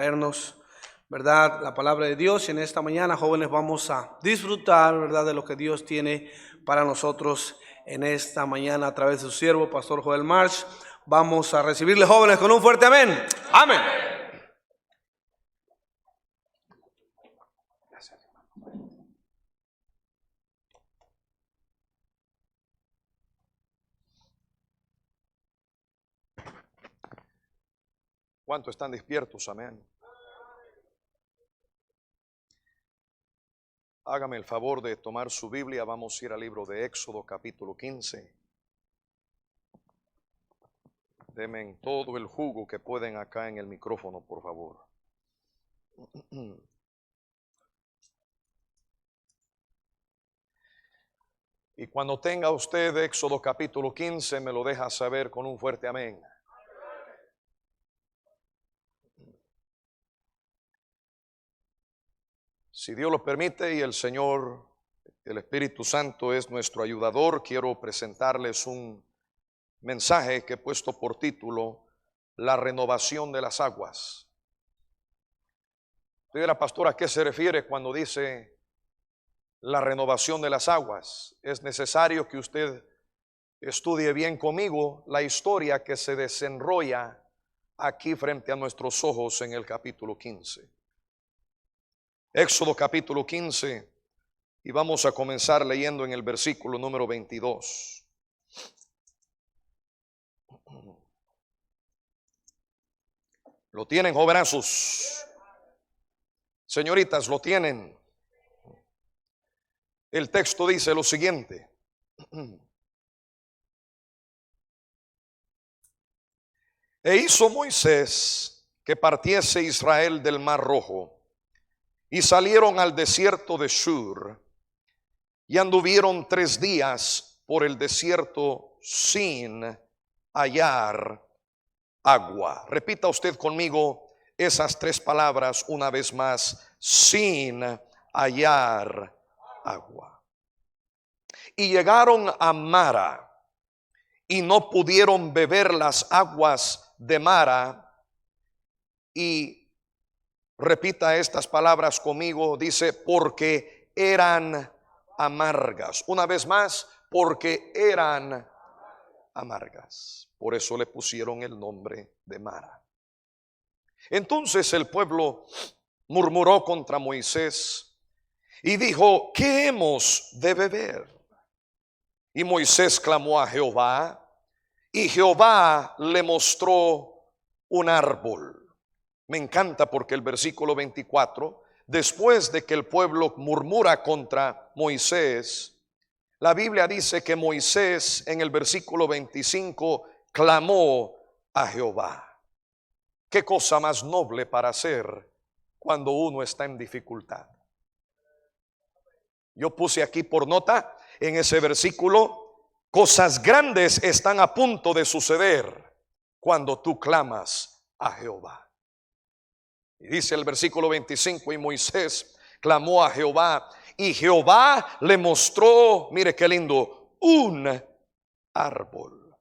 vernos, ¿verdad? La palabra de Dios. Y en esta mañana, jóvenes, vamos a disfrutar, ¿verdad?, de lo que Dios tiene para nosotros en esta mañana a través de su siervo, Pastor Joel March. Vamos a recibirle, jóvenes, con un fuerte amén. Amén. ¿Cuántos están despiertos? Amén. Hágame el favor de tomar su Biblia. Vamos a ir al libro de Éxodo capítulo 15. Denme todo el jugo que pueden acá en el micrófono, por favor. Y cuando tenga usted Éxodo capítulo 15, me lo deja saber con un fuerte amén. Si Dios lo permite y el Señor, el Espíritu Santo es nuestro ayudador, quiero presentarles un mensaje que he puesto por título: La renovación de las aguas. Usted dirá, pastor, ¿a qué se refiere cuando dice la renovación de las aguas? Es necesario que usted estudie bien conmigo la historia que se desenrolla aquí frente a nuestros ojos en el capítulo 15. Éxodo capítulo 15, y vamos a comenzar leyendo en el versículo número 22. ¿Lo tienen, jovenazos? Señoritas, ¿lo tienen? El texto dice lo siguiente: E hizo Moisés que partiese Israel del Mar Rojo, y salieron al desierto de Shur, y anduvieron 3 días por el desierto sin hallar agua. Repita usted conmigo esas 3 palabras una vez más: sin hallar agua. Y llegaron a Mara, y no pudieron beber las aguas de Mara. Y repita estas palabras conmigo, dice: porque eran amargas. Una vez más, porque eran amargas. Por eso le pusieron el nombre de Mara. Entonces el pueblo murmuró contra Moisés y dijo: ¿qué hemos de beber? Y Moisés clamó a Jehová, y Jehová le mostró un árbol. Me encanta porque el versículo 24, después de que el pueblo murmura contra Moisés, la Biblia dice que Moisés en el versículo 25 clamó a Jehová. Qué cosa más noble para hacer cuando uno está en dificultad. Yo puse aquí por nota en ese versículo: cosas grandes están a punto de suceder cuando tú clamas a Jehová. Y dice el versículo 25: y Moisés clamó a Jehová, y Jehová le mostró, mire qué lindo, un árbol,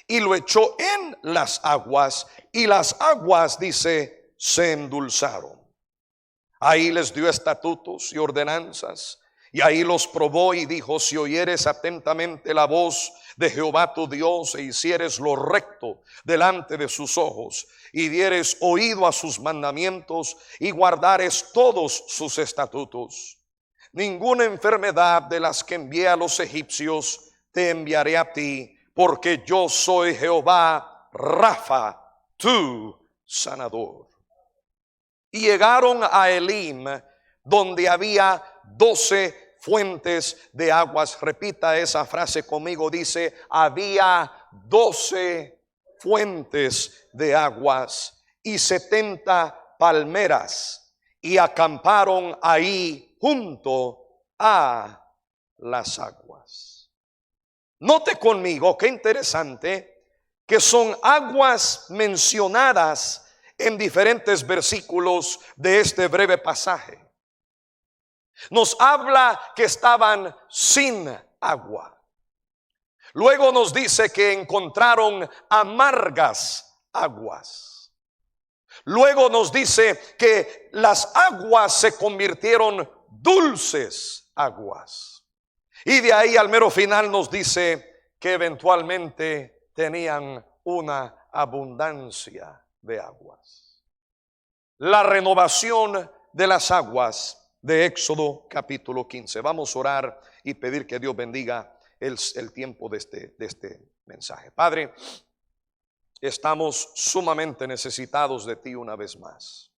y lo echó en las aguas, y las aguas, dice, se endulzaron. Ahí les dio estatutos y ordenanzas, y ahí los probó y dijo: si oyeres atentamente la voz de Jehová tu Dios, e hicieres lo recto delante de sus ojos, y dieres oído a sus mandamientos, y guardares todos sus estatutos, ninguna enfermedad de las que envié a los egipcios te enviaré a ti, porque yo soy Jehová Rafa, tu sanador. Y llegaron a Elim, donde había 12 fuentes de aguas. Repita esa frase conmigo, dice: había 12 fuentes de aguas y 70 palmeras, y acamparon ahí junto a las aguas. Note conmigo qué interesante que son aguas mencionadas en diferentes versículos de este breve pasaje. Nos habla que estaban sin agua. Luego nos dice que encontraron amargas aguas. Luego nos dice que las aguas se convirtieron dulces aguas. Y de ahí al mero final nos dice que eventualmente tenían una abundancia de aguas. La renovación de las aguas de Éxodo capítulo 15. Vamos a orar y pedir que Dios bendiga el tiempo de este mensaje. Padre, estamos sumamente necesitados de ti una vez más.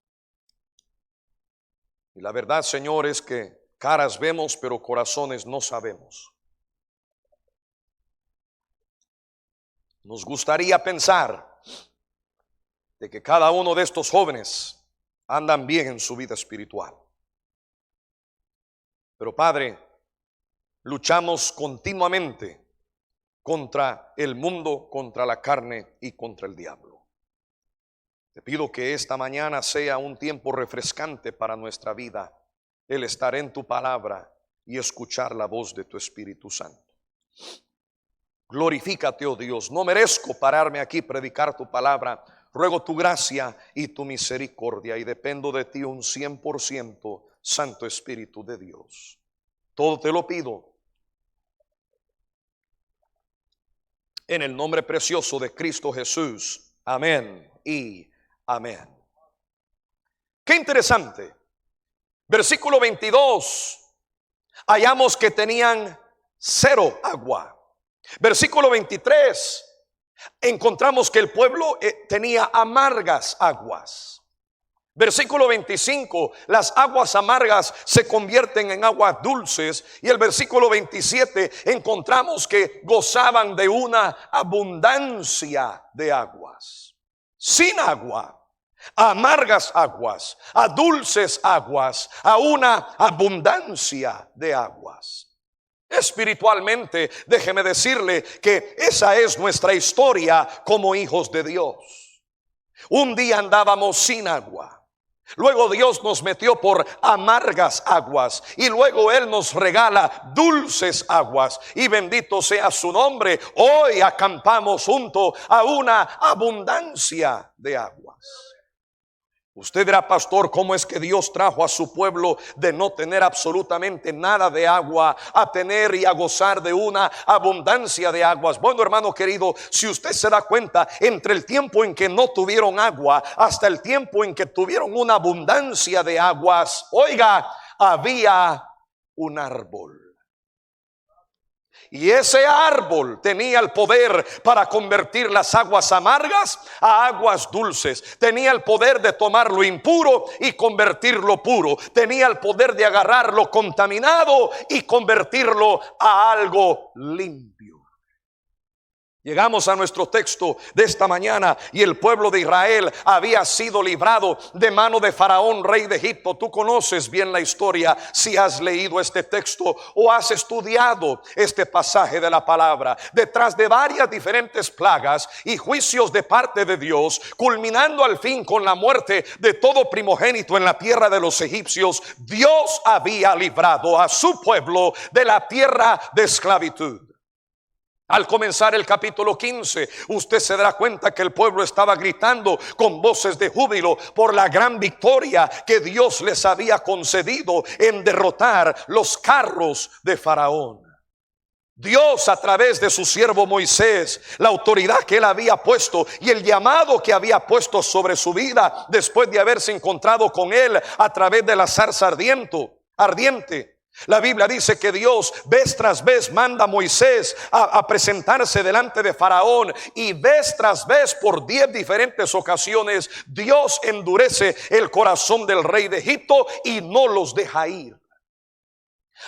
Y la verdad, Señor, es que caras vemos, pero corazones no sabemos. Nos gustaría pensar de que cada uno de estos jóvenes andan bien en su vida espiritual. Pero Padre, luchamos continuamente contra el mundo, contra la carne y contra el diablo. Te pido que esta mañana sea un tiempo refrescante para nuestra vida, el estar en tu palabra y escuchar la voz de tu Espíritu Santo. Glorifícate, oh Dios. No merezco pararme aquí y predicar tu palabra. Ruego tu gracia y tu misericordia y dependo de ti un 100%, Santo Espíritu de Dios. Todo te lo pido en el nombre precioso de Cristo Jesús. Amén y amén. Qué interesante. Versículo 22. Hallamos que tenían cero agua. Versículo 23. Encontramos que el pueblo tenía amargas aguas. Versículo 25, las aguas amargas se convierten en aguas dulces. Y el versículo 27 encontramos que gozaban de una abundancia de aguas. Sin agua, a amargas aguas, a dulces aguas, a una abundancia de aguas. Espiritualmente, déjeme decirle que esa es nuestra historia como hijos de Dios. Un día andábamos sin agua. Luego Dios nos metió por amargas aguas y luego Él nos regala dulces aguas. Y bendito sea su nombre. Hoy acampamos junto a una abundancia de aguas. Usted dirá, pastor, ¿cómo es que Dios trajo a su pueblo de no tener absolutamente nada de agua a tener y a gozar de una abundancia de aguas? Bueno, hermano querido, si usted se da cuenta, entre el tiempo en que no tuvieron agua hasta el tiempo en que tuvieron una abundancia de aguas, oiga, había un árbol. Y ese árbol tenía el poder para convertir las aguas amargas a aguas dulces. Tenía el poder de tomar lo impuro y convertirlo puro. Tenía el poder de agarrar lo contaminado y convertirlo a algo limpio. Llegamos a nuestro texto de esta mañana y el pueblo de Israel había sido librado de mano de Faraón, rey de Egipto. Tú conoces bien la historia si has leído este texto o has estudiado este pasaje de la palabra. Detrás de varias diferentes plagas y juicios de parte de Dios, culminando al fin con la muerte de todo primogénito en la tierra de los egipcios, Dios había librado a su pueblo de la tierra de esclavitud. Al comenzar el capítulo 15, usted se dará cuenta que el pueblo estaba gritando con voces de júbilo por la gran victoria que Dios les había concedido en derrotar los carros de Faraón. Dios, a través de su siervo Moisés, la autoridad que él había puesto y el llamado que había puesto sobre su vida después de haberse encontrado con él a través de la zarza ardiente. La Biblia dice que Dios vez tras vez manda a Moisés a presentarse delante de Faraón, y vez tras vez por 10 diferentes ocasiones Dios endurece el corazón del rey de Egipto y no los deja ir.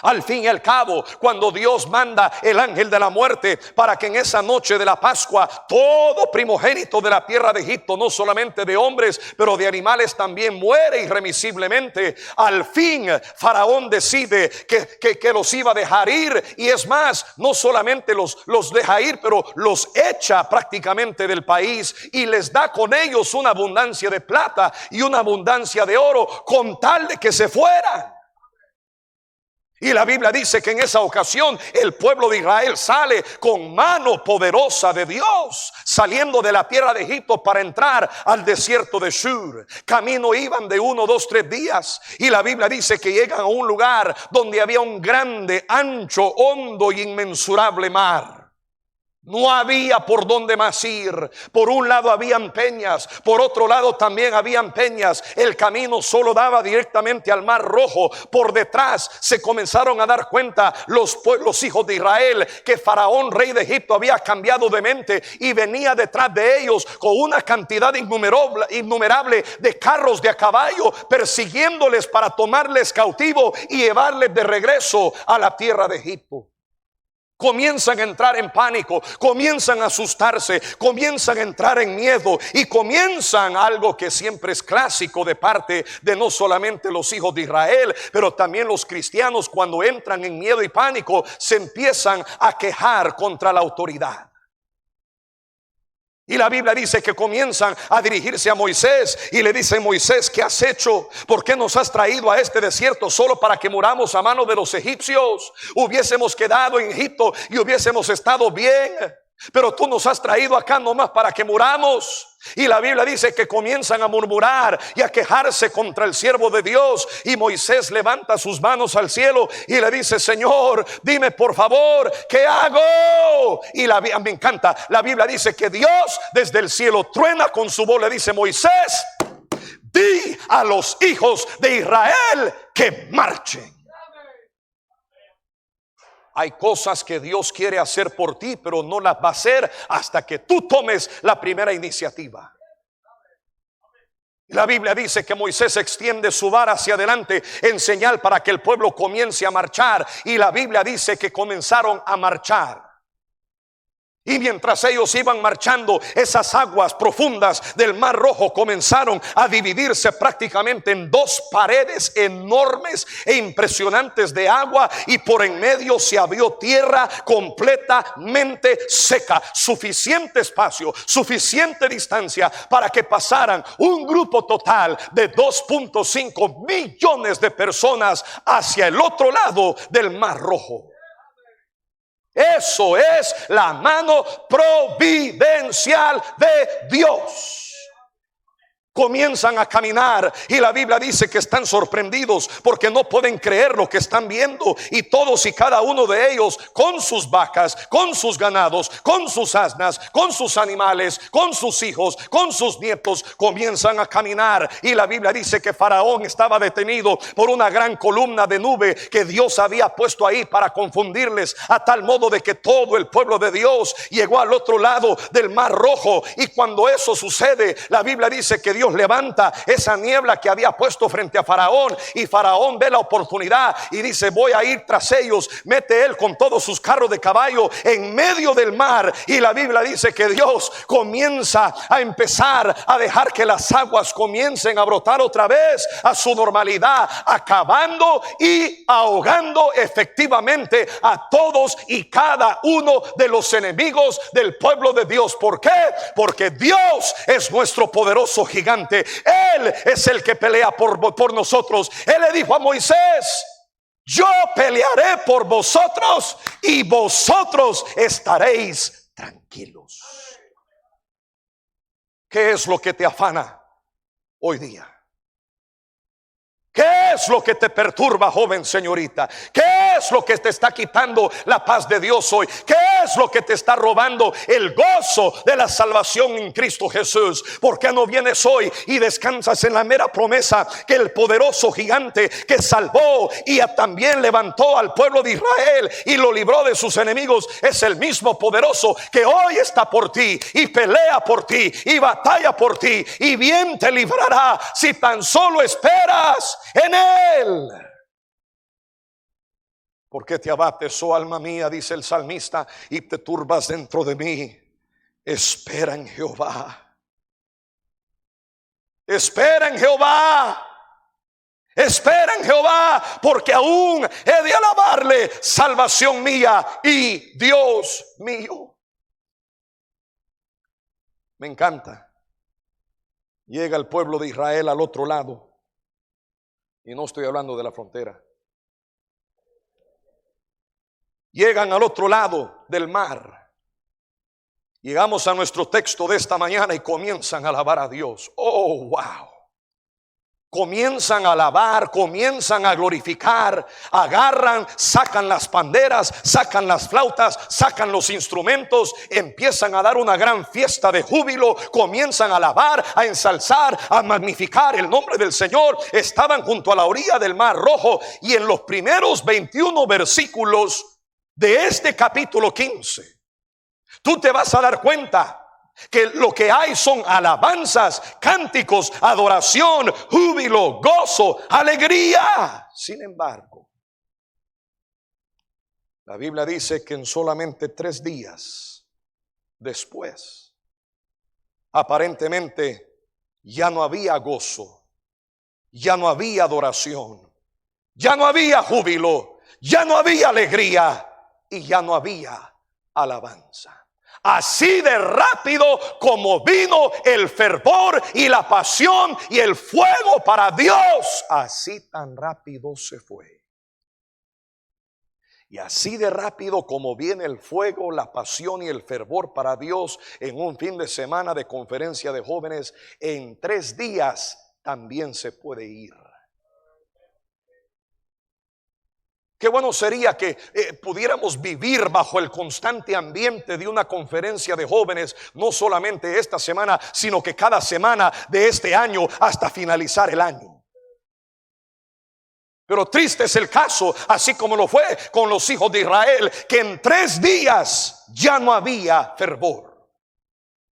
Al fin y al cabo, cuando Dios manda el ángel de la muerte para que en esa noche de la Pascua todo primogénito de la tierra de Egipto, no solamente de hombres pero de animales también, muere irremisiblemente, al fin Faraón decide que los iba a dejar ir, y es más, no solamente los deja ir, pero los echa prácticamente del país y les da con ellos una abundancia de plata y una abundancia de oro con tal de que se fueran. Y la Biblia dice que en esa ocasión el pueblo de Israel sale con mano poderosa de Dios, saliendo de la tierra de Egipto para entrar al desierto de Shur. Camino iban de 1, 2, 3 días. Y la Biblia dice que llegan a un lugar donde había un grande, ancho, hondo y inmensurable mar. No había por dónde más ir. Por un lado habían peñas, por otro lado también habían peñas. El camino solo daba directamente al Mar Rojo. Por detrás se comenzaron a dar cuenta los hijos de Israel que Faraón, rey de Egipto, había cambiado de mente y venía detrás de ellos con una cantidad innumerable de carros de a caballo, persiguiéndoles para tomarles cautivo y llevarles de regreso a la tierra de Egipto. Comienzan a entrar en pánico, comienzan a asustarse, comienzan a entrar en miedo y comienzan algo que siempre es clásico de parte de no solamente los hijos de Israel, pero también los cristianos. Cuando entran en miedo y pánico, se empiezan a quejar contra la autoridad. Y la Biblia dice que comienzan a dirigirse a Moisés y le dicen: Moisés, ¿qué has hecho? ¿Por qué nos has traído a este desierto solo para que muramos a mano de los egipcios? Hubiésemos quedado en Egipto y hubiésemos estado bien, pero tú nos has traído acá nomás para que muramos. Y la Biblia dice que comienzan a murmurar y a quejarse contra el siervo de Dios. Y Moisés levanta sus manos al cielo y le dice: Señor, dime por favor, ¿qué hago? Y me encanta, la Biblia dice que Dios desde el cielo truena con su voz, le dice: Moisés, di a los hijos de Israel que marchen. Hay cosas que Dios quiere hacer por ti, pero no las va a hacer hasta que tú tomes la primera iniciativa. La Biblia dice que Moisés extiende su vara hacia adelante en señal para que el pueblo comience a marchar. Y la Biblia dice que comenzaron a marchar. Y mientras ellos iban marchando, esas aguas profundas del Mar Rojo comenzaron a dividirse prácticamente en dos paredes enormes e impresionantes de agua, y por en medio se abrió tierra completamente seca. Suficiente espacio, suficiente distancia para que pasaran un grupo total de 2.5 millones de personas hacia el otro lado del Mar Rojo. Eso es la mano providencial de Dios. Comienzan a caminar y la Biblia dice que están sorprendidos porque no pueden creer lo que están viendo. Y todos y cada uno de ellos, con sus vacas, con sus ganados, con sus asnas, con sus animales, con sus hijos, con sus nietos, comienzan a caminar. Y la Biblia dice que Faraón estaba detenido por una gran columna de nube que Dios había puesto ahí para confundirles, a tal modo de que todo el pueblo de Dios llegó al otro lado del Mar Rojo. Y cuando eso sucede, la Biblia dice que Dios levanta esa niebla que había puesto frente a Faraón, y Faraón ve la oportunidad y dice: voy a ir tras ellos. Mete él con todos sus carros de caballo en medio del mar, y la Biblia dice que Dios comienza a empezar a dejar que las aguas comiencen a brotar otra vez a su normalidad, acabando y ahogando efectivamente a todos y cada uno de los enemigos del pueblo de Dios. ¿Por qué? Porque Dios es nuestro poderoso gigante. Él es el que pelea por nosotros. Él le dijo a Moisés: yo pelearé por vosotros y vosotros estaréis tranquilos. ¿Qué es lo que te afana hoy día? ¿Qué es lo que te perturba, joven, señorita? ¿Qué es lo que te está quitando la paz de Dios hoy? ¿Qué es lo que te está robando el gozo de la salvación en Cristo Jesús? ¿Por qué no vienes hoy y descansas en la mera promesa que el poderoso gigante que salvó y también levantó al pueblo de Israel y lo libró de sus enemigos es el mismo poderoso que hoy está por ti y pelea por ti y batalla por ti, y bien te librará si tan solo esperas en Él? ¿Por qué te abates, oh alma mía?, dice el salmista, y te turbas dentro de mí. Espera en Jehová. Espera en Jehová. Espera en Jehová, porque aún he de alabarle, salvación mía y Dios mío. Me encanta. Llega el pueblo de Israel al otro lado. Y no estoy hablando de la frontera. Llegan al otro lado del mar. Llegamos a nuestro texto de esta mañana y comienzan a alabar a Dios. Oh, wow. Comienzan a alabar, comienzan a glorificar, agarran, sacan las panderas, sacan las flautas, sacan los instrumentos, empiezan a dar una gran fiesta de júbilo, comienzan a alabar, a ensalzar, a magnificar el nombre del Señor. Estaban junto a la orilla del Mar Rojo y en los primeros 21 versículos de este capítulo 15, tú te vas a dar cuenta que lo que hay son alabanzas, cánticos, adoración, júbilo, gozo, alegría. Sin embargo, la Biblia dice que en solamente 3 días después, aparentemente ya no había gozo, ya no había adoración, ya no había júbilo, ya no había alegría y ya no había alabanza. Así de rápido como vino el fervor y la pasión y el fuego para Dios, así tan rápido se fue. Y así de rápido como viene el fuego, la pasión y el fervor para Dios en un fin de semana de conferencia de jóvenes, en 3 días también se puede ir. Qué bueno sería que pudiéramos vivir bajo el constante ambiente de una conferencia de jóvenes, no solamente esta semana, sino que cada semana de este año hasta finalizar el año. Pero triste es el caso, así como lo fue con los hijos de Israel, que en 3 días ya no había fervor.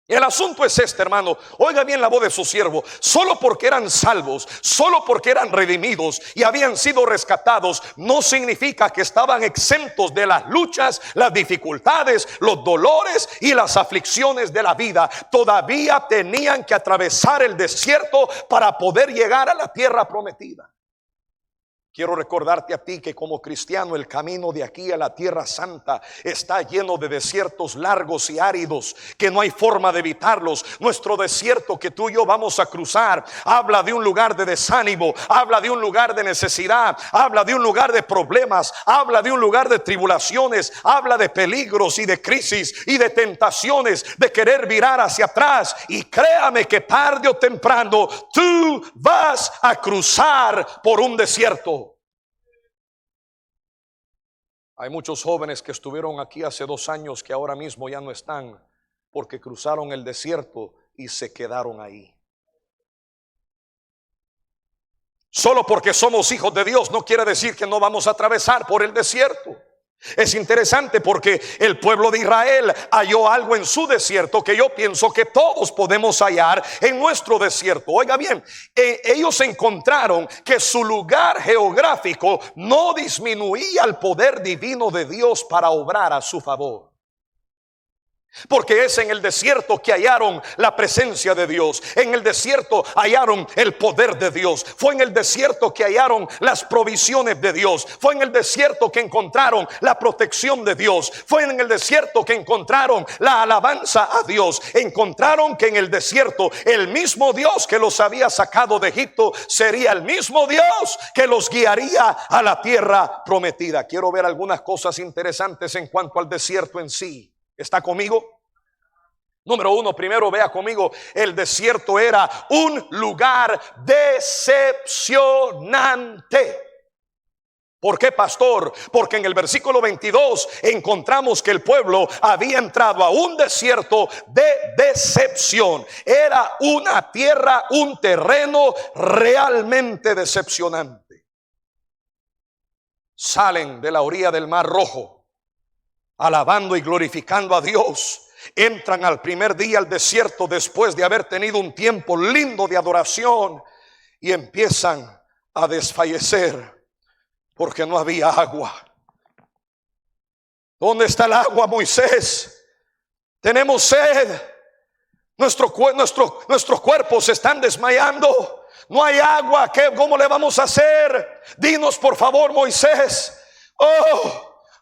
El asunto es este, hermano. Oiga bien la voz de su siervo. Solo porque eran salvos, solo porque eran redimidos y habían sido rescatados, no significa que estaban exentos de las luchas, las dificultades, los dolores y las aflicciones de la vida. Todavía tenían que atravesar el desierto para poder llegar a la tierra prometida. Quiero recordarte a ti que como cristiano el camino de aquí a la tierra santa está lleno de desiertos largos y áridos que no hay forma de evitarlos. Nuestro desierto que tú y yo vamos a cruzar habla de un lugar de desánimo, habla de un lugar de necesidad, habla de un lugar de problemas, habla de un lugar de tribulaciones, habla de peligros y de crisis y de tentaciones, de querer virar hacia atrás. Y créame que tarde o temprano tú vas a cruzar por un desierto. Hay muchos jóvenes que estuvieron aquí hace 2 años que ahora mismo ya no están porque cruzaron el desierto y se quedaron ahí. Solo porque somos hijos de Dios no quiere decir que no vamos a atravesar por el desierto. Es interesante porque el pueblo de Israel halló algo en su desierto que yo pienso que todos podemos hallar en nuestro desierto. Oiga bien, ellos encontraron que su lugar geográfico no disminuía el poder divino de Dios para obrar a su favor. Porque es en el desierto que hallaron la presencia de Dios. En el desierto hallaron el poder de Dios. Fue en el desierto que hallaron las provisiones de Dios. Fue en el desierto que encontraron la protección de Dios. Fue en el desierto que encontraron la alabanza a Dios. Encontraron que en el desierto el mismo Dios que los había sacado de Egipto sería el mismo Dios que los guiaría a la tierra prometida. Quiero ver algunas cosas interesantes en cuanto al desierto en sí. ¿Está conmigo? Número 1, primero vea conmigo, el desierto era un lugar decepcionante. ¿Por qué, pastor? Porque en el versículo 22 encontramos que el pueblo había entrado a un desierto de decepción. Era una tierra, un terreno realmente decepcionante. Salen de la orilla del Mar Rojo alabando y glorificando a Dios. Entran al primer día al desierto después de haber tenido un tiempo lindo de adoración y empiezan a desfallecer porque no había agua. ¿Dónde está el agua, Moisés? Tenemos sed. Nuestros cuerpos se están desmayando. No hay agua. ¿Cómo le vamos a hacer? Dinos por favor, Moisés.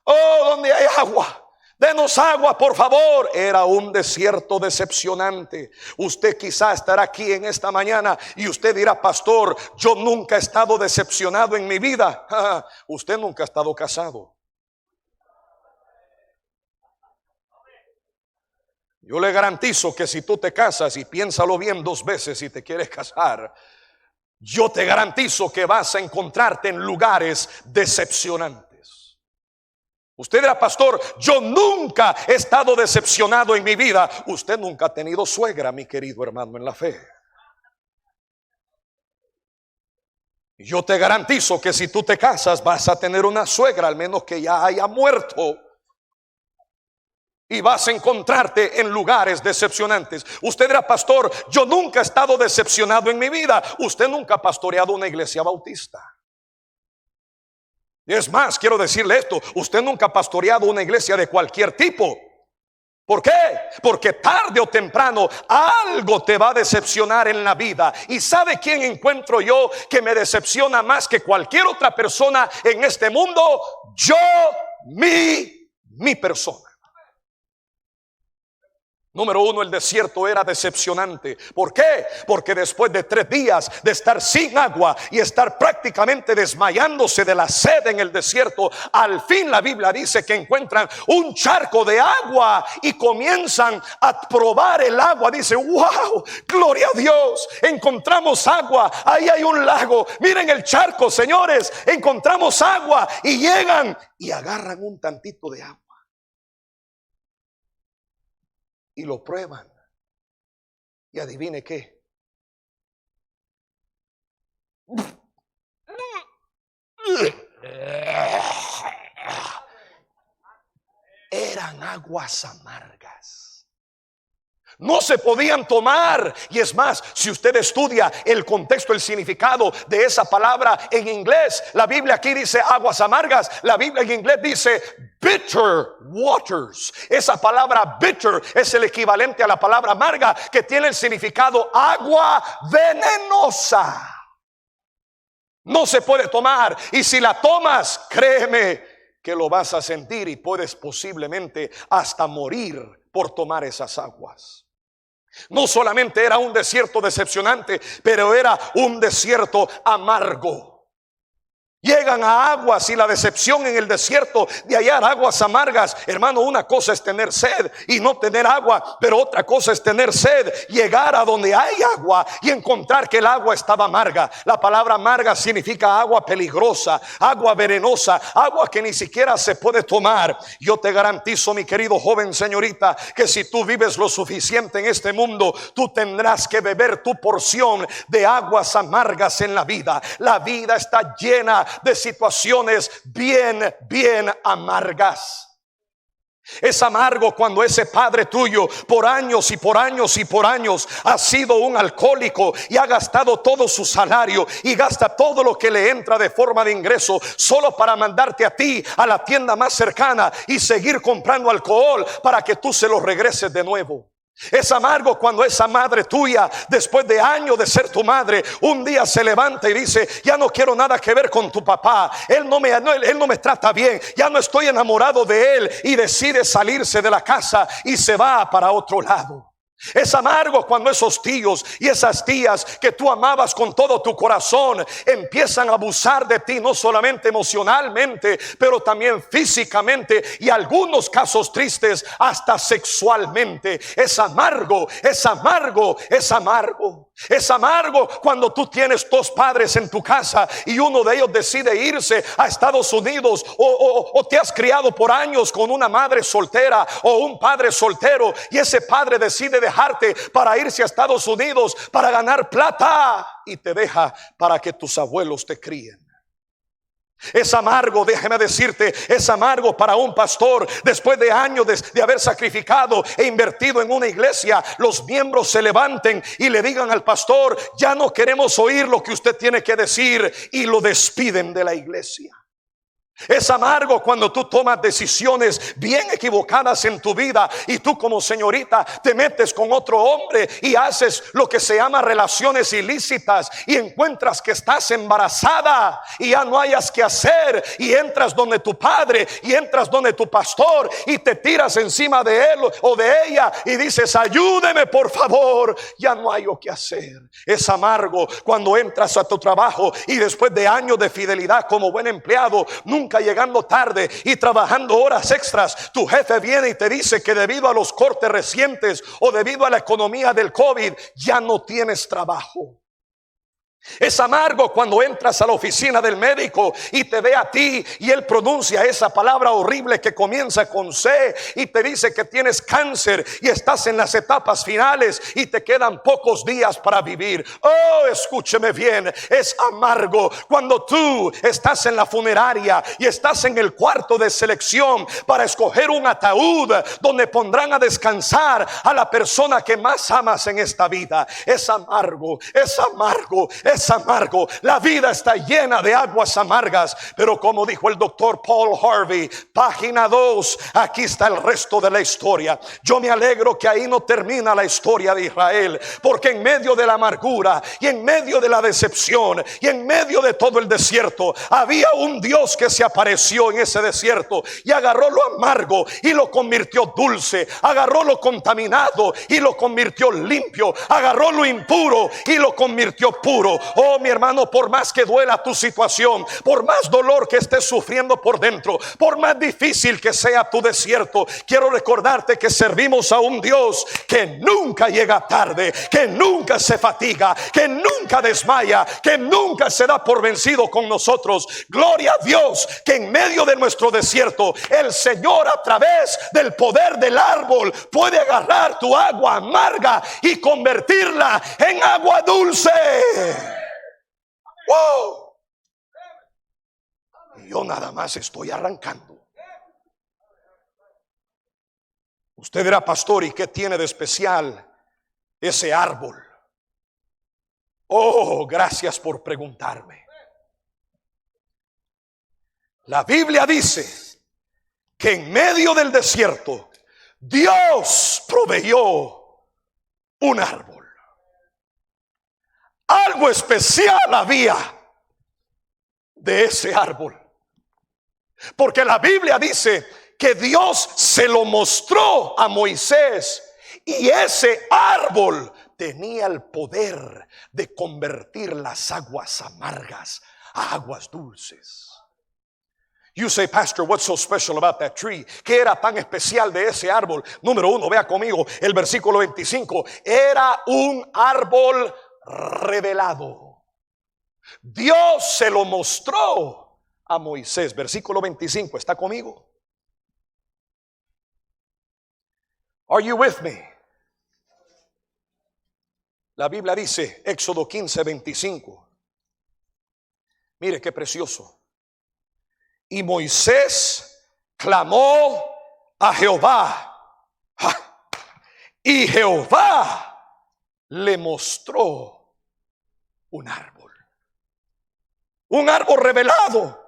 ¿Dónde hay agua? Denos agua, por favor. Era un desierto decepcionante. Usted quizá estará aquí en esta mañana y usted dirá, pastor, yo nunca he estado decepcionado en mi vida. Usted nunca ha estado casado. Yo le garantizo que si tú te casas, y piénsalo bien 2 veces si te quieres casar, yo te garantizo que vas a encontrarte en lugares decepcionantes. Usted dirá, pastor, yo nunca he estado decepcionado en mi vida. Usted nunca ha tenido suegra, mi querido hermano en la fe. Yo te garantizo que si tú te casas vas a tener una suegra, al menos que ya haya muerto. Y vas a encontrarte en lugares decepcionantes. Usted dirá, pastor, yo nunca he estado decepcionado en mi vida. Usted nunca ha pastoreado una iglesia bautista. Y es más, quiero decirle esto, usted nunca ha pastoreado una iglesia de cualquier tipo. ¿Por qué? Porque tarde o temprano algo te va a decepcionar en la vida. ¿Y sabe quién encuentro yo que me decepciona más que cualquier otra persona en este mundo? Yo, mi persona. Número 1, el desierto era decepcionante. ¿Por qué? Porque después de 3 días de estar sin agua y estar prácticamente desmayándose de la sed en el desierto, al fin la Biblia dice que encuentran un charco de agua y comienzan a probar el agua. Dice, wow, gloria a Dios, encontramos agua, ahí hay un lago, miren el charco, señores, encontramos agua. Y llegan y agarran un tantito de agua y lo prueban. Y adivine qué. Eran aguas amargas. No se podían tomar. Y es más, si usted estudia el contexto, el significado de esa palabra en inglés, la Biblia aquí dice aguas amargas, la Biblia en inglés dice bitter waters. Esa palabra bitter es el equivalente a la palabra amarga, que tiene el significado agua venenosa. No se puede tomar, y si la tomas, créeme que lo vas a sentir y puedes posiblemente hasta morir por tomar esas aguas. No solamente era un desierto decepcionante, pero era un desierto amargo. Llegan a aguas, y la decepción en el desierto de hallar aguas amargas, hermano, una cosa es tener sed y no tener agua, pero otra cosa es tener sed, llegar a donde hay agua y encontrar que el agua estaba amarga. La palabra amarga significa agua peligrosa, agua venenosa, agua que ni siquiera se puede tomar. Yo te garantizo, mi querido joven, señorita, que si tú vives lo suficiente en este mundo, tú tendrás que beber tu porción de aguas amargas en la vida. La vida está llena de situaciones bien amargas. Es amargo cuando ese padre tuyo por años y por años y por años ha sido un alcohólico y ha gastado todo su salario y gasta todo lo que le entra de forma de ingreso solo para mandarte a ti a la tienda más cercana y seguir comprando alcohol para que tú se lo regreses de nuevo. Es amargo cuando esa madre tuya, después de años de ser tu madre, un día se levanta y dice, ya no quiero nada que ver con tu papá, él no me trata bien, ya no estoy enamorado de él, y decide salirse de la casa y se va para otro lado. Es amargo cuando esos tíos y esas tías que tú amabas con todo tu corazón empiezan a abusar de ti, no solamente emocionalmente, pero también físicamente, y algunos casos tristes hasta sexualmente. Es amargo, es amargo, es amargo. Es amargo cuando tú tienes 2 padres en tu casa y uno de ellos decide irse a Estados Unidos, o te has criado por años con una madre soltera o un padre soltero, y ese padre decide dejarte para irse a Estados Unidos para ganar plata y te deja para que tus abuelos te críen. Es amargo, déjeme decirte, es amargo para un pastor después de años de haber sacrificado e invertido en una iglesia, los miembros se levanten y le digan al pastor, ya no queremos oír lo que usted tiene que decir, y lo despiden de la iglesia. Es amargo cuando tú tomas decisiones bien equivocadas en tu vida y tú como señorita te metes con otro hombre y haces lo que se llama relaciones ilícitas y encuentras que estás embarazada y ya no hayas que hacer, y entras donde tu padre y entras donde tu pastor y te tiras encima de él o de ella y dices, ayúdeme por favor, ya no hay lo que hacer. Es amargo cuando entras a tu trabajo y después de años de fidelidad como buen empleado nunca nunca llegando tarde y trabajando horas extras, tu jefe viene y te dice que debido a los cortes recientes o debido a la economía del COVID ya no tienes trabajo. Es amargo cuando entras a la oficina del médico y te ve a ti y él pronuncia esa palabra horrible que comienza con C y te dice que tienes cáncer y estás en las etapas finales y te quedan pocos días para vivir. Oh, escúcheme bien, es amargo cuando tú estás en la funeraria y estás en el cuarto de selección para escoger un ataúd donde pondrán a descansar a la persona que más amas en esta vida. Es amargo, es amargo, es amargo. La vida está llena de aguas amargas, pero como dijo el doctor Paul Harvey, página 2, aquí está el resto de la historia. Yo me alegro que ahí no termina la historia de Israel, porque en medio de la amargura y en medio de la decepción y en medio de todo el desierto, había un Dios que se apareció en ese desierto y agarró lo amargo y lo convirtió dulce, agarró lo contaminado y lo convirtió limpio, agarró lo impuro y lo convirtió puro. Oh, mi hermano, por más que duela tu situación, por más dolor que estés sufriendo por dentro, por más difícil que sea tu desierto, quiero recordarte que servimos a un Dios que nunca llega tarde, que nunca se fatiga, que nunca desmaya, que nunca se da por vencido con nosotros. Gloria a Dios que en medio de nuestro desierto el Señor, a través del poder del árbol, puede agarrar tu agua amarga y convertirla en agua dulce. ¡Wow! Y yo nada más estoy arrancando. Usted era pastor, ¿y qué tiene de especial ese árbol? Oh, gracias por preguntarme. La Biblia dice que en medio del desierto Dios proveyó un árbol. Algo especial había de ese árbol, porque la Biblia dice que Dios se lo mostró a Moisés y ese árbol tenía el poder de convertir las aguas amargas a aguas dulces. You say, Pastor, what's so special about that tree? ¿Qué era tan especial de ese árbol? Número 1, vea conmigo el versículo 25. Era un árbol revelado. Dios se lo mostró a Moisés. Versículo 25, ¿está conmigo? Are you with me? La Biblia dice, Éxodo 15, 25. Mire qué precioso. Y Moisés clamó a Jehová, y Jehová le mostró un árbol revelado.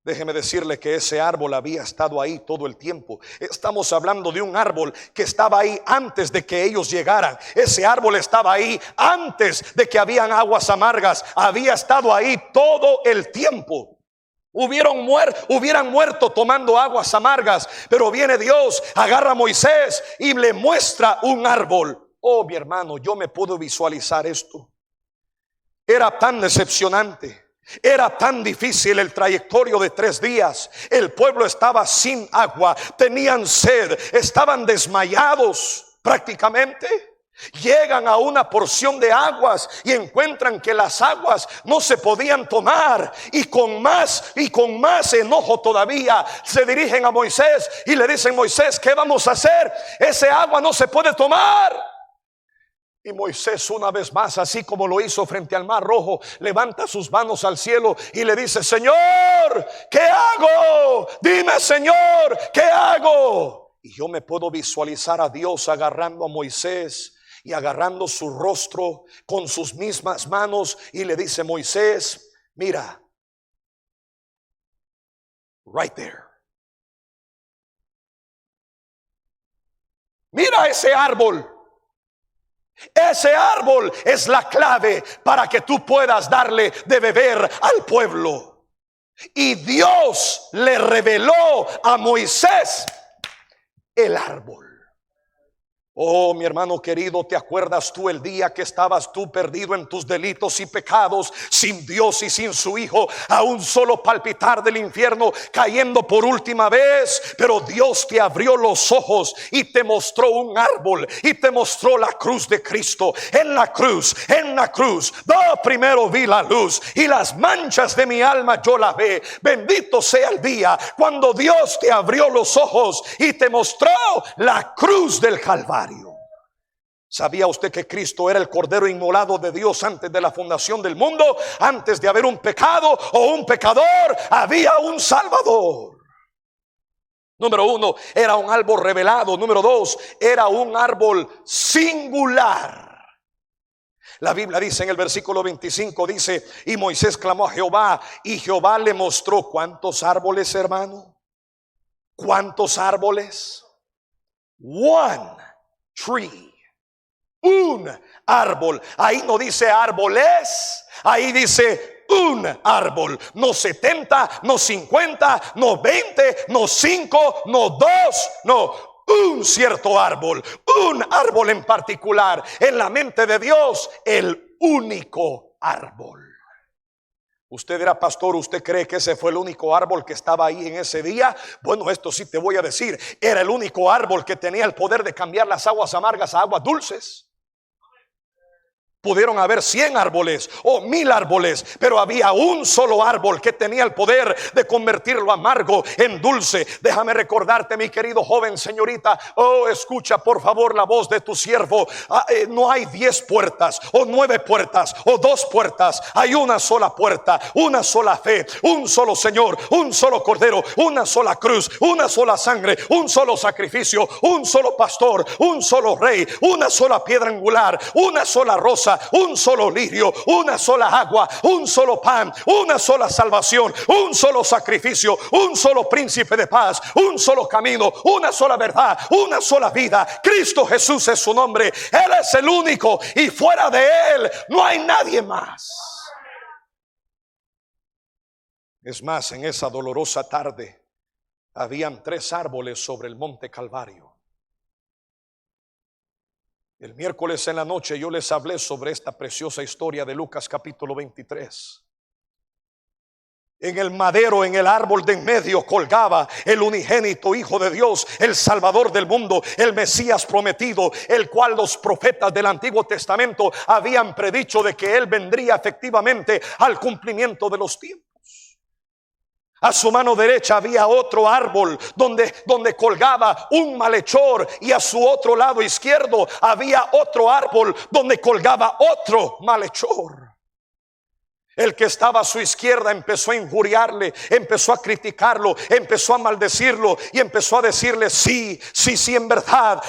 Déjeme decirle que ese árbol había estado ahí todo el tiempo. Estamos hablando de un árbol que estaba ahí antes de que ellos llegaran. Ese árbol estaba ahí antes de que habían aguas amargas. Había estado ahí todo el tiempo. Hubieran muerto tomando aguas amargas, pero viene Dios, agarra a Moisés y le muestra un árbol. Oh, mi hermano, yo me puedo visualizar esto. Era tan decepcionante, era tan difícil el trayectorio de 3 días. El pueblo estaba sin agua, tenían sed, estaban desmayados prácticamente. Llegan a una porción de aguas y encuentran que las aguas no se podían tomar, y con más enojo todavía se dirigen a Moisés y le dicen: Moisés, ¿qué vamos a hacer? Ese agua no se puede tomar. Y Moisés, una vez más, así como lo hizo frente al Mar Rojo, levanta sus manos al cielo y le dice: Señor, ¿qué hago? Dime, Señor, ¿qué hago? Y yo me puedo visualizar a Dios agarrando a Moisés y agarrando su rostro con sus mismas manos, y le dice: Moisés, mira, right there. Mira ese árbol. Ese árbol es la clave para que tú puedas darle de beber al pueblo. Y Dios le reveló a Moisés el árbol. Oh, mi hermano querido, ¿te acuerdas tú el día que estabas tú perdido en tus delitos y pecados, sin Dios y sin su Hijo, a un solo palpitar del infierno, cayendo por última vez? Pero Dios te abrió los ojos y te mostró un árbol y te mostró la cruz de Cristo. En la cruz, primero vi la luz y las manchas de mi alma yo la ve. Bendito sea el día cuando Dios te abrió los ojos y te mostró la cruz del Calvario. ¿Sabía usted que Cristo era el Cordero inmolado de Dios antes de la fundación del mundo? Antes de haber un pecado o un pecador, había un Salvador. Número 1, era un árbol revelado. Número 2, era un árbol singular. La Biblia dice en el versículo 25, dice: y Moisés clamó a Jehová, y Jehová le mostró. ¿Cuántos árboles, hermano? ¿Cuántos árboles? One tree, un árbol. Ahí no dice árboles, ahí dice un árbol. No 70, no 50, no 20, no 5, no 2, no, un cierto árbol. Un árbol en particular. En la mente de Dios, el único árbol. Usted era pastor, ¿usted cree que ese fue el único árbol que estaba ahí en ese día? Bueno, esto sí te voy a decir. Era el único árbol que tenía el poder de cambiar las aguas amargas a aguas dulces. Pudieron haber 100 árboles o 1000 árboles, pero había un solo árbol que tenía el poder de convertir lo amargo en dulce. Déjame recordarte, mi querido joven, señorita, oh, escucha por favor la voz de tu siervo. No hay 10 puertas o 9 puertas o 2 puertas. Hay una sola puerta, una sola fe, un solo Señor, un solo Cordero, una sola cruz, una sola sangre, un solo sacrificio, un solo pastor, un solo rey, una sola piedra angular, una sola rosa, un solo lirio, una sola agua, un solo pan, una sola salvación, un solo sacrificio, un solo príncipe de paz, un solo camino, una sola verdad, una sola vida. Cristo Jesús es su nombre. Él es el único y fuera de Él no hay nadie más. Es más, en esa dolorosa tarde habían 3 árboles sobre el monte Calvario. El miércoles en la noche yo les hablé sobre esta preciosa historia de Lucas capítulo 23. En el madero, en el árbol de en medio, colgaba el unigénito Hijo de Dios, el Salvador del mundo, el Mesías prometido, el cual los profetas del Antiguo Testamento habían predicho de que Él vendría efectivamente al cumplimiento de los tiempos. A su mano derecha había otro árbol donde colgaba un malhechor, y a su otro lado izquierdo había otro árbol donde colgaba otro malhechor. El que estaba a su izquierda empezó a injuriarle, empezó a criticarlo, empezó a maldecirlo y empezó a decirle: sí, en verdad,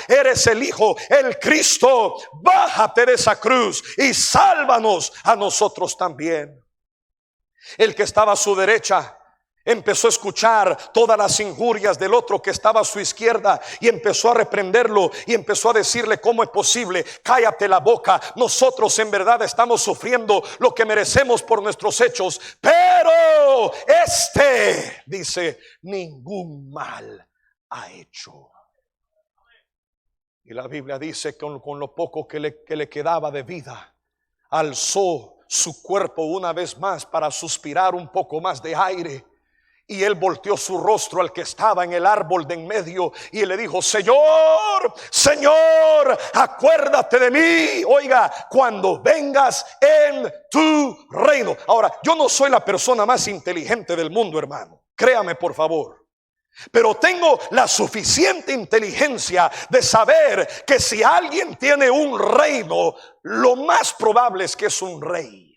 eres el Hijo, el Cristo, bájate de esa cruz y sálvanos a nosotros también. El que estaba a su derecha empezó a escuchar todas las injurias del otro que estaba a su izquierda y empezó a reprenderlo y empezó a decirle: ¿cómo es posible? Cállate la boca. Nosotros en verdad estamos sufriendo lo que merecemos por nuestros hechos, pero dice, ningún mal ha hecho. Y la Biblia dice que con lo poco que le quedaba de vida, alzó su cuerpo una vez más para suspirar un poco más de aire. Y él volteó su rostro al que estaba en el árbol de en medio y le dijo: Señor, acuérdate de mí, oiga, cuando vengas en tu reino. Ahora, yo no soy la persona más inteligente del mundo, hermano, créame por favor, pero tengo la suficiente inteligencia de saber que si alguien tiene un reino, lo más probable es que es un rey.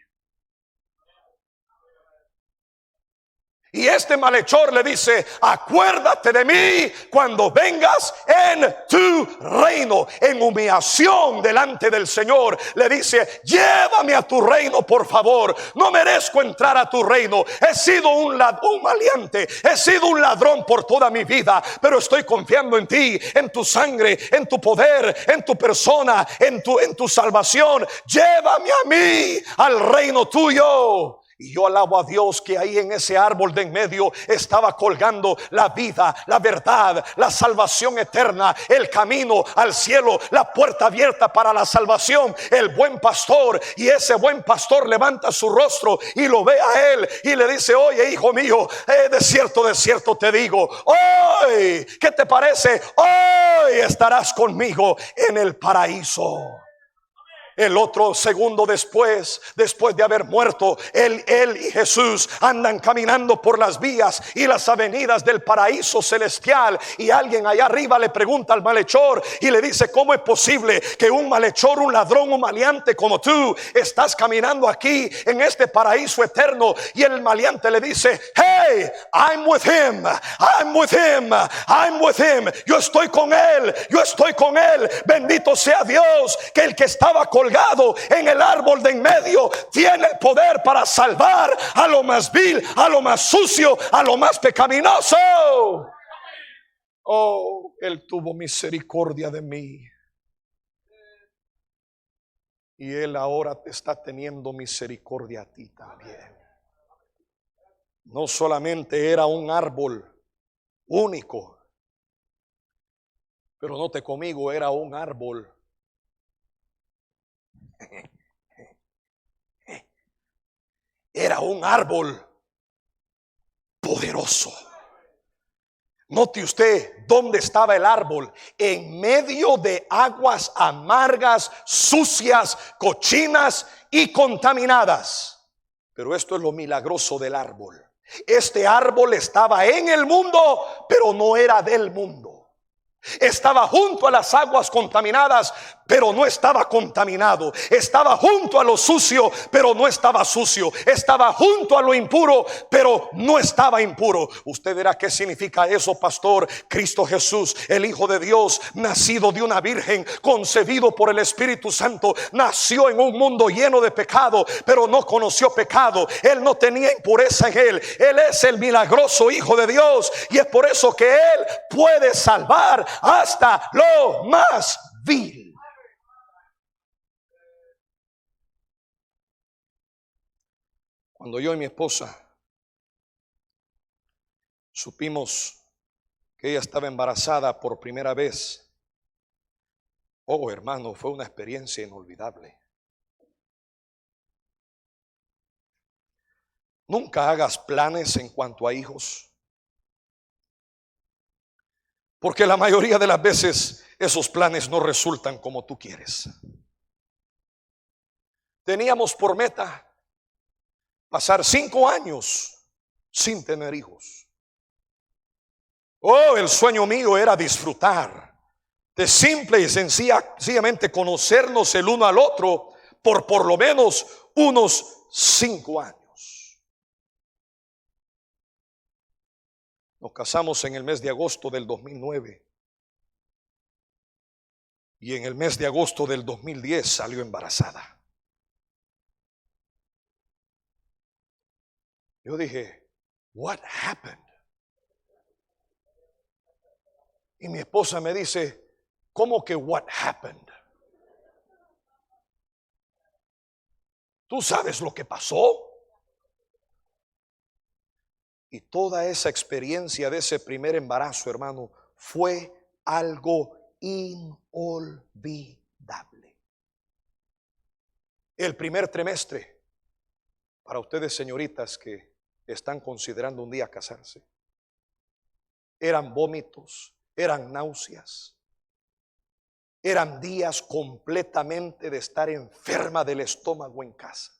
Y este malhechor le dice: acuérdate de mí cuando vengas en tu reino. En humillación delante del Señor le dice: llévame a tu reino, por favor. No merezco entrar a tu reino. He sido un maleante, he sido un ladrón por toda mi vida, pero estoy confiando en ti, en tu sangre, en tu poder, en tu persona, en tu salvación. Llévame a mí al reino tuyo. Y yo alabo a Dios que ahí en ese árbol de en medio estaba colgando la vida, la verdad, la salvación eterna, el camino al cielo, la puerta abierta para la salvación, el buen pastor. Y ese buen pastor levanta su rostro y lo ve a él y le dice: oye, hijo mío, de cierto te digo, hoy, ¿qué te parece? Hoy estarás conmigo en el paraíso. El otro segundo después de haber muerto, él y Jesús andan caminando por las vías y las avenidas del paraíso celestial. Y alguien allá arriba le pregunta al malhechor y le dice: ¿cómo es posible que un malhechor, un ladrón, un maleante como tú estás caminando aquí en este paraíso eterno? Y el maleante le dice: hey, I'm with him, I'm with him, I'm with him. Yo estoy con él, yo estoy con él. Bendito sea Dios, que el que estaba colgado en el árbol de en medio tiene el poder para salvar a lo más vil, a lo más sucio, a lo más pecaminoso. Oh, él tuvo misericordia de mí. Y él ahora te está teniendo misericordia a ti también. No solamente era un árbol único, pero note conmigo, era un árbol poderoso. Note usted dónde estaba el árbol: en medio de aguas amargas, sucias, cochinas y contaminadas. Pero esto es lo milagroso del árbol. Este árbol estaba en el mundo, pero no era del mundo. Estaba junto a las aguas contaminadas, pero no estaba contaminado. Estaba junto a lo sucio, pero no estaba sucio. Estaba junto a lo impuro, pero no estaba impuro. Usted verá qué significa eso, pastor. Cristo Jesús, el Hijo de Dios, nacido de una virgen, concebido por el Espíritu Santo, nació en un mundo lleno de pecado, pero no conoció pecado. Él no tenía impureza en él. Él es el milagroso Hijo de Dios, y es por eso que él puede salvar hasta lo más vil. Cuando yo y mi esposa supimos que ella estaba embarazada por primera vez, oh hermano, fue una experiencia inolvidable. Nunca hagas planes en cuanto a hijos, porque la mayoría de las veces esos planes no resultan como tú quieres. Teníamos por meta pasar 5 años sin tener hijos. Oh, el sueño mío era disfrutar de simple y sencillamente conocernos el uno al otro por lo menos unos 5 años. Nos casamos en el mes de agosto del 2009 y en el mes de agosto del 2010 salió embarazada. Yo dije, what happened? Y mi esposa me dice, ¿cómo que what happened? ¿Tú sabes lo que pasó? Y toda esa experiencia de ese primer embarazo, hermano, fue algo inolvidable. El primer trimestre, para ustedes señoritas que están considerando un día casarse, eran vómitos, eran náuseas, eran días completamente de estar enferma del estómago en casa.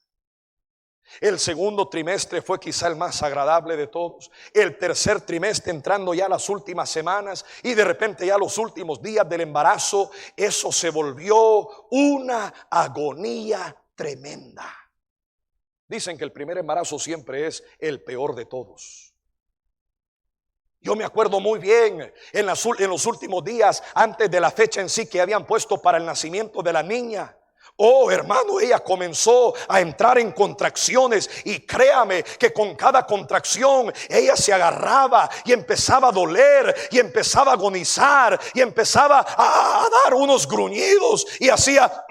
El segundo trimestre fue quizá el más agradable de todos. El tercer trimestre, entrando ya las últimas semanas y de repente ya los últimos días del embarazo, eso se volvió una agonía tremenda. Dicen que el primer embarazo siempre es el peor de todos. Yo me acuerdo muy bien en los últimos días, antes de la fecha en sí que habían puesto para el nacimiento de la niña. Oh hermano, ella comenzó a entrar en contracciones y créame que con cada contracción ella se agarraba y empezaba a doler y empezaba a agonizar y empezaba a dar unos gruñidos y hacía,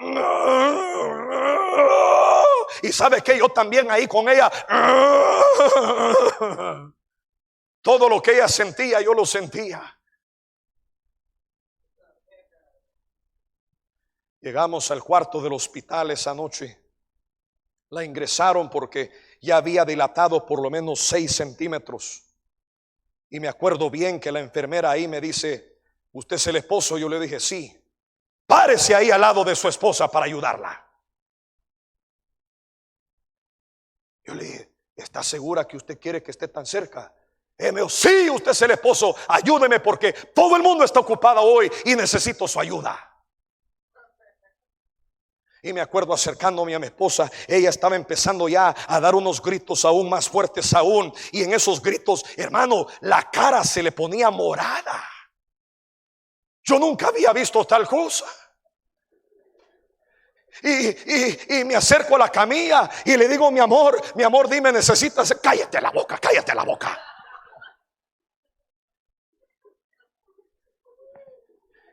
Y sabe que yo también ahí con ella. Todo lo que ella sentía, yo lo sentía. Llegamos al cuarto del hospital esa noche. La ingresaron porque ya había dilatado por lo menos 6 centímetros. Y me acuerdo bien que la enfermera ahí me dice: ¿usted es el esposo? Yo le dije: sí. Párese ahí al lado de su esposa para ayudarla. Yo le dije: ¿está segura que usted quiere que esté tan cerca? Me dijo: sí, usted es el esposo, ayúdeme porque todo el mundo está ocupado hoy y necesito su ayuda. Y me acuerdo acercándome a mi esposa, ella estaba empezando ya a dar unos gritos aún más fuertes aún. Y en esos gritos, hermano, la cara se le ponía morada. Yo nunca había visto tal cosa. Y me acerco a la camilla y le digo: mi amor, dime, necesitas. Cállate la boca, cállate la boca.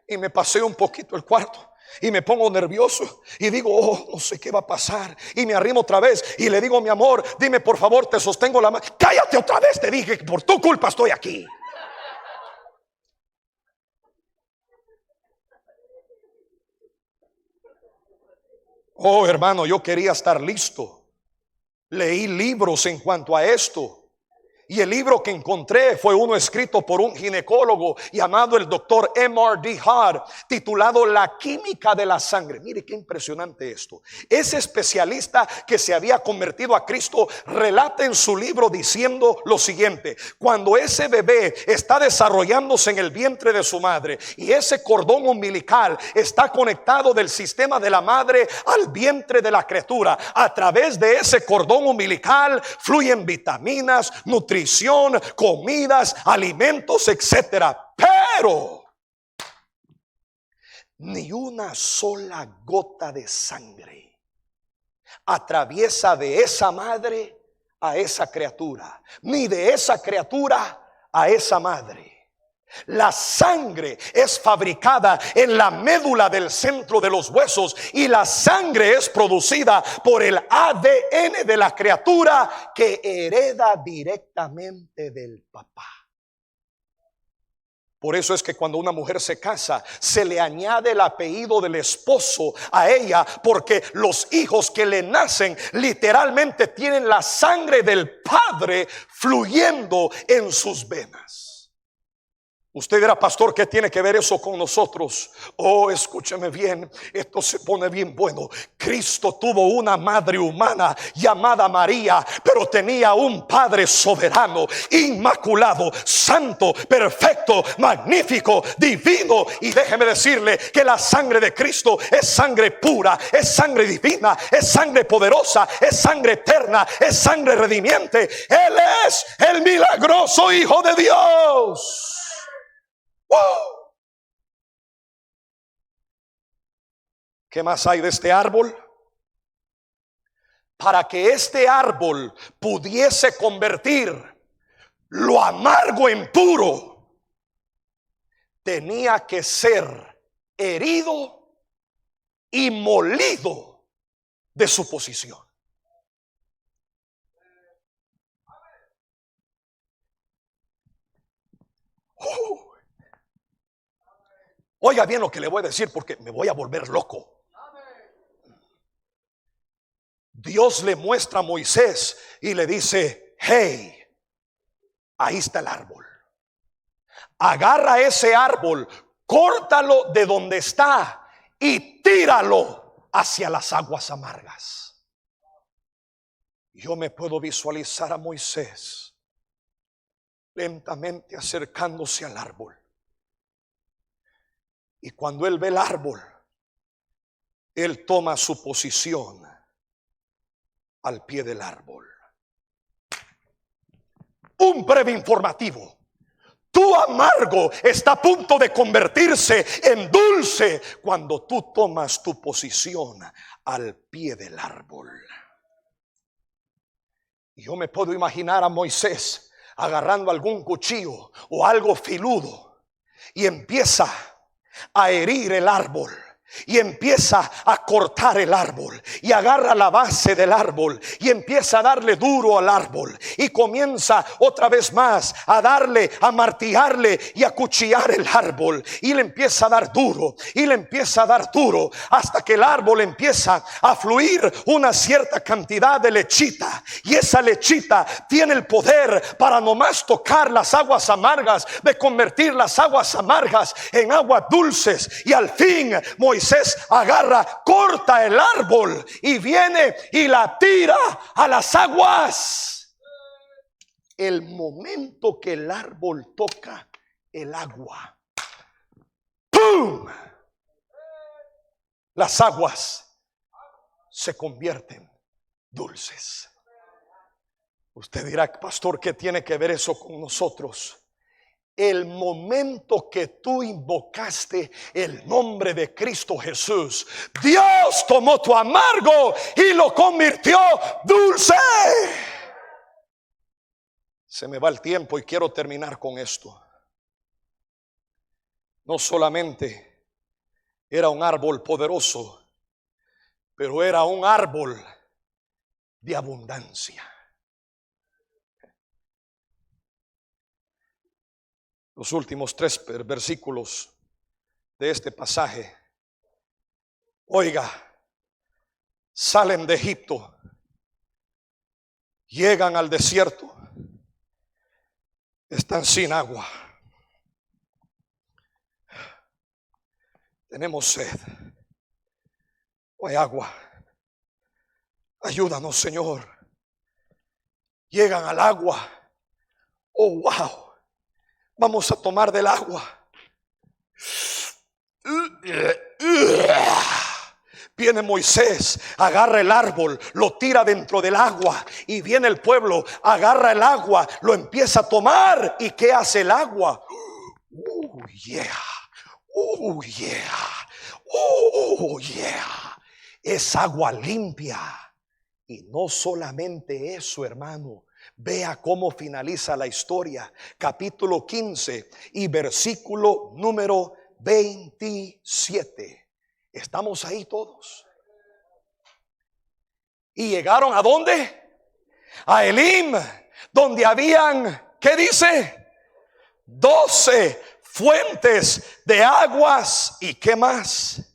Y me pasé un poquito el cuarto. Y me pongo nervioso y digo: oh, no sé qué va a pasar. Y me arrimo otra vez y le digo: mi amor, dime por favor, te sostengo la mano. Cállate otra vez, te dije, por tu culpa estoy aquí. Oh, hermano, yo quería estar listo. Leí libros en cuanto a esto. Y el libro que encontré fue uno escrito por un ginecólogo llamado el doctor M.R.D. Hard, titulado La química de la sangre. Mire qué impresionante esto. Ese especialista que se había convertido a Cristo relata en su libro diciendo lo siguiente: cuando ese bebé está desarrollándose en el vientre de su madre y ese cordón umbilical está conectado del sistema de la madre al vientre de la criatura, a través de ese cordón umbilical fluyen vitaminas, nutrición, comidas, alimentos, etcétera. Pero ni una sola gota de sangre atraviesa de esa madre a esa criatura, ni de esa criatura a esa madre. La sangre es fabricada en la médula del centro de los huesos y la sangre es producida por el ADN de la criatura que hereda directamente del papá. Por eso es que cuando una mujer se casa, se le añade el apellido del esposo a ella, porque los hijos que le nacen literalmente tienen la sangre del padre fluyendo en sus venas. Usted dirá: pastor, ¿qué tiene que ver eso con nosotros? Oh, escúcheme bien, esto se pone bien bueno. Cristo tuvo una madre humana llamada María, pero tenía un padre soberano, inmaculado, santo, perfecto, magnífico, divino. Y déjeme decirle que la sangre de Cristo es sangre pura, es sangre divina, es sangre poderosa, es sangre eterna, es sangre redimiente. Él es el milagroso Hijo de Dios. ¡Wow! ¿Qué más hay de este árbol? Para que este árbol pudiese convertir lo amargo en puro, tenía que ser herido y molido de su posición. Oiga bien lo que le voy a decir, porque me voy a volver loco. Dios le muestra a Moisés y le dice: hey, ahí está el árbol. Agarra ese árbol, córtalo de donde está y tíralo hacia las aguas amargas. Yo me puedo visualizar a Moisés lentamente acercándose al árbol. Y cuando él ve el árbol, él toma su posición al pie del árbol. Un breve informativo: tu amargo está a punto de convertirse en dulce cuando tú tomas tu posición al pie del árbol. Y yo me puedo imaginar a Moisés agarrando algún cuchillo o algo filudo y empieza a herir el árbol. y empieza a cortar el árbol y agarra la base del árbol y empieza a darle duro al árbol y comienza otra vez más a darle, a martillarle y a cuchillar el árbol, y le empieza a dar duro y le empieza a dar duro hasta que el árbol empieza a fluir una cierta cantidad de lechita, y esa lechita tiene el poder para nomás tocar las aguas amargas, de convertir las aguas amargas en aguas dulces. Y al fin Moisés agarra, corta el árbol y viene y la tira a las aguas. El momento que el árbol toca el agua, ¡pum!, las aguas se convierten dulces. Usted dirá: pastor, ¿qué tiene que ver eso con nosotros? El momento que tú invocaste el nombre de Cristo Jesús, Dios tomó tu amargo y lo convirtió dulce. Se me va el tiempo y quiero terminar con esto. No solamente era un árbol poderoso, pero era un árbol de abundancia. Los últimos 3 versículos de este pasaje. Oiga, salen de Egipto, llegan al desierto, están sin agua. Tenemos sed, no hay agua. Ayúdanos, Señor. Llegan al agua. Oh, wow. Vamos a tomar del agua. Viene Moisés, agarra el árbol, lo tira dentro del agua, y viene el pueblo, agarra el agua, lo empieza a tomar. ¿Y qué hace el agua? Oh yeah, oh yeah, oh yeah. Es agua limpia. Y no solamente eso, hermano. Vea cómo finaliza la historia. Capítulo 15 y versículo número 27. Estamos ahí todos. Y llegaron ¿a dónde? A Elim, donde habían, ¿qué dice? 12 fuentes de aguas. ¿Y qué más?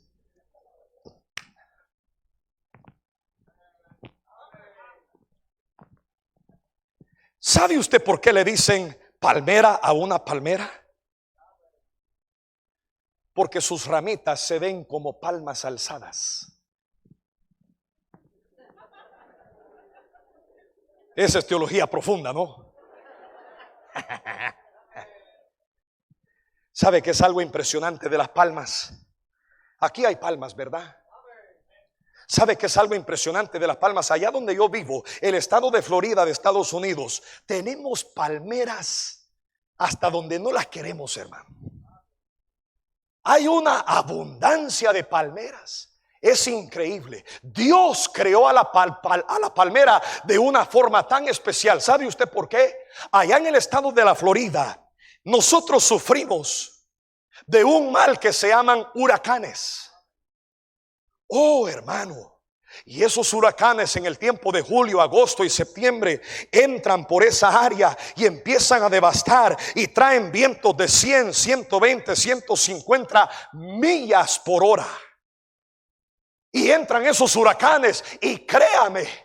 ¿Sabe usted por qué le dicen palmera a una palmera? Porque sus ramitas se ven como palmas alzadas. Esa es teología profunda, ¿no? ¿Sabe qué es algo impresionante de las palmas? Aquí hay palmas, ¿verdad? ¿Sabe qué es algo impresionante de las palmas? Allá donde yo vivo, el estado de Florida de Estados Unidos, tenemos palmeras hasta donde no las queremos, hermano. Hay una abundancia de palmeras. Es increíble. Dios creó a la palmera de una forma tan especial. ¿Sabe usted por qué? Allá en el estado de la Florida, nosotros sufrimos de un mal que se llaman huracanes. Oh, hermano, y esos huracanes en el tiempo de julio, agosto y septiembre entran por esa área y empiezan a devastar, y traen vientos de 100, 120, 150 millas por hora. Y entran esos huracanes, y créame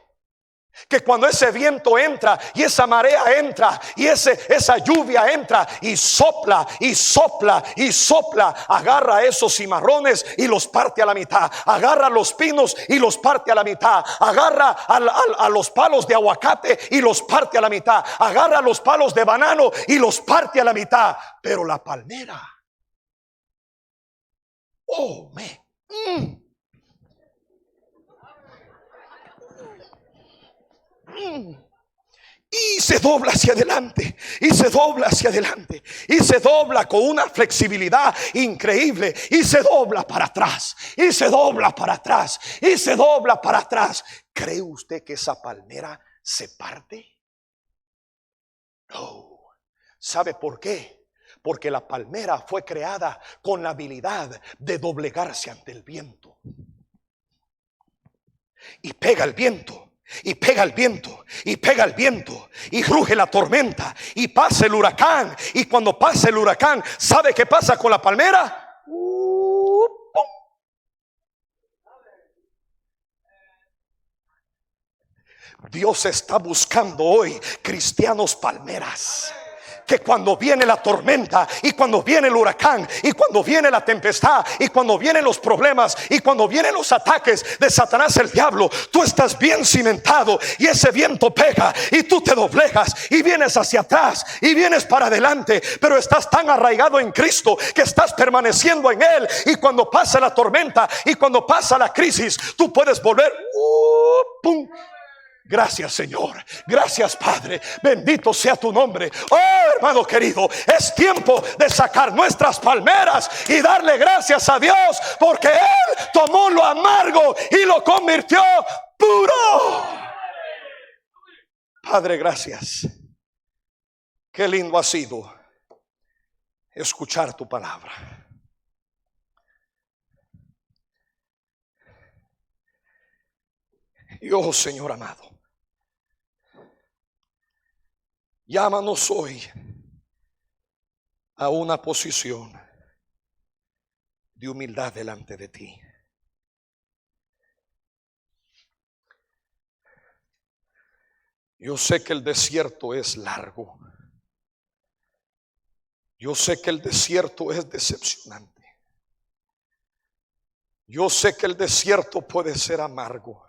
que cuando ese viento entra y esa marea entra y esa lluvia entra y sopla y sopla y sopla, agarra a esos cimarrones y los parte a la mitad, agarra a los pinos y los parte a la mitad, agarra a los palos de aguacate y los parte a la mitad, agarra a los palos de banano y los parte a la mitad. Pero la palmera, oh man, y se dobla hacia adelante, y se dobla hacia adelante, y se dobla con una flexibilidad increíble, y se dobla para atrás, y se dobla para atrás, y se dobla para atrás. ¿Cree usted que esa palmera se parte? No. ¿Sabe por qué? Porque la palmera fue creada con la habilidad de doblegarse ante el viento. Y pega el viento, y pega el viento, y pega el viento, y ruge la tormenta, y pasa el huracán. Y cuando pasa el huracán, ¿sabe qué pasa con la palmera? ¡Pum! Dios está buscando hoy cristianos palmeras, que cuando viene la tormenta, y cuando viene el huracán, y cuando viene la tempestad, y cuando vienen los problemas, y cuando vienen los ataques de Satanás el diablo, tú estás bien cimentado, y ese viento pega, y tú te doblegas, y vienes hacia atrás, y vienes para adelante, pero estás tan arraigado en Cristo, que estás permaneciendo en Él. Y cuando pasa la tormenta, y cuando pasa la crisis, tú puedes volver. ¡Pum! Gracias, Señor. Gracias, Padre. Bendito sea tu nombre. Oh, hermano querido, es tiempo de sacar nuestras palmeras y darle gracias a Dios, porque Él tomó lo amargo y lo convirtió puro. Padre, gracias. Qué lindo ha sido escuchar tu palabra. Y oh, Señor amado, llámanos hoy a una posición de humildad delante de ti. Yo sé que el desierto es largo. Yo sé que el desierto es decepcionante. Yo sé que el desierto puede ser amargo.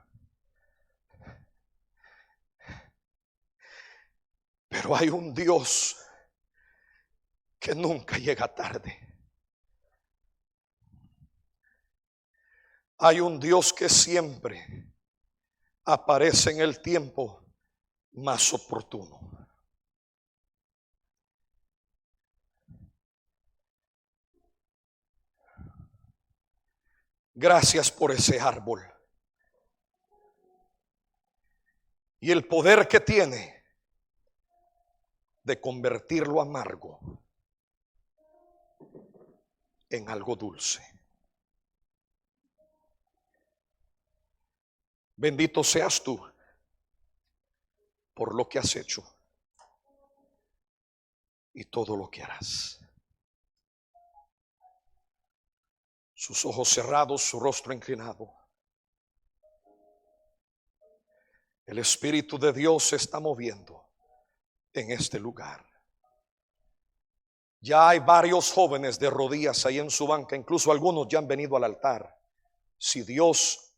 Pero hay un Dios que nunca llega tarde. Hay un Dios que siempre aparece en el tiempo más oportuno. Gracias por ese árbol y el poder que tiene de convertir lo amargo en algo dulce. Bendito seas tú por lo que has hecho y todo lo que harás. Sus ojos cerrados, su rostro inclinado. El Espíritu de Dios se está moviendo en este lugar. Ya hay varios jóvenes de rodillas ahí en su banca, incluso algunos ya han venido al altar. Si Dios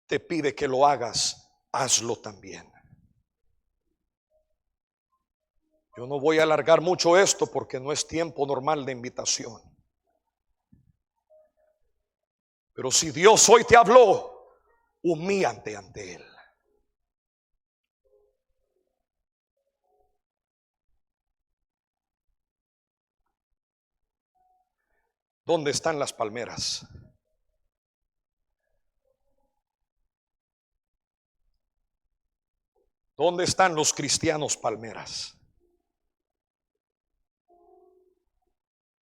te pide que lo hagas, hazlo también. Yo no voy a alargar mucho esto porque no es tiempo normal de invitación. Pero si Dios hoy te habló, humíllate ante Él. ¿Dónde están las palmeras? ¿Dónde están los cristianos palmeras?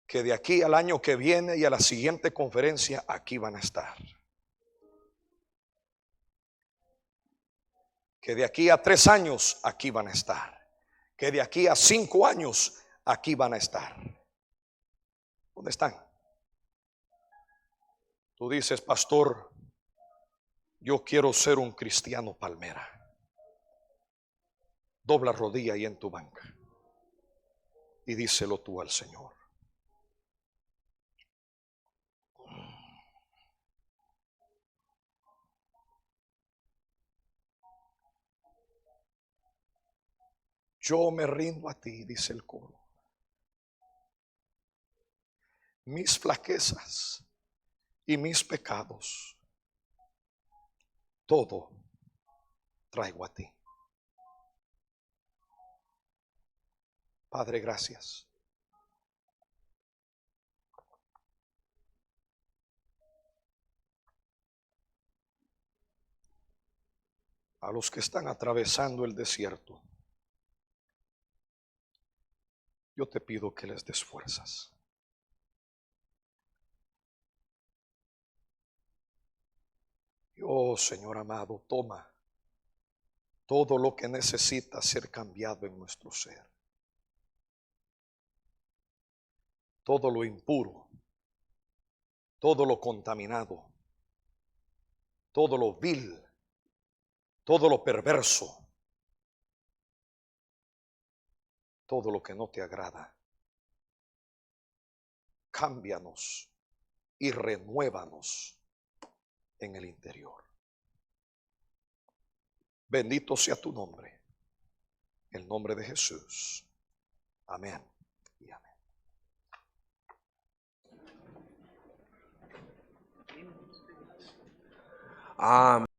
Que de aquí al año que viene y a la siguiente conferencia aquí van a estar. Que de aquí a 3 años aquí van a estar. Que de aquí a 5 años aquí van a estar. ¿Dónde están? Tú dices, pastor, yo quiero ser un cristiano palmera. Dobla rodilla ahí en tu banca y díselo tú al Señor. Yo me rindo a ti, dice el coro. Mis flaquezas y mis pecados, todo traigo a ti. Padre, gracias. A los que están atravesando el desierto, yo te pido que les des fuerzas. Oh Señor amado, toma todo lo que necesita ser cambiado en nuestro ser. Todo lo impuro, todo lo contaminado, todo lo vil, todo lo perverso, todo lo que no te agrada. Cámbianos y renuévanos en el interior. Bendito sea tu nombre, el nombre de Jesús. Amén y amén. Amén.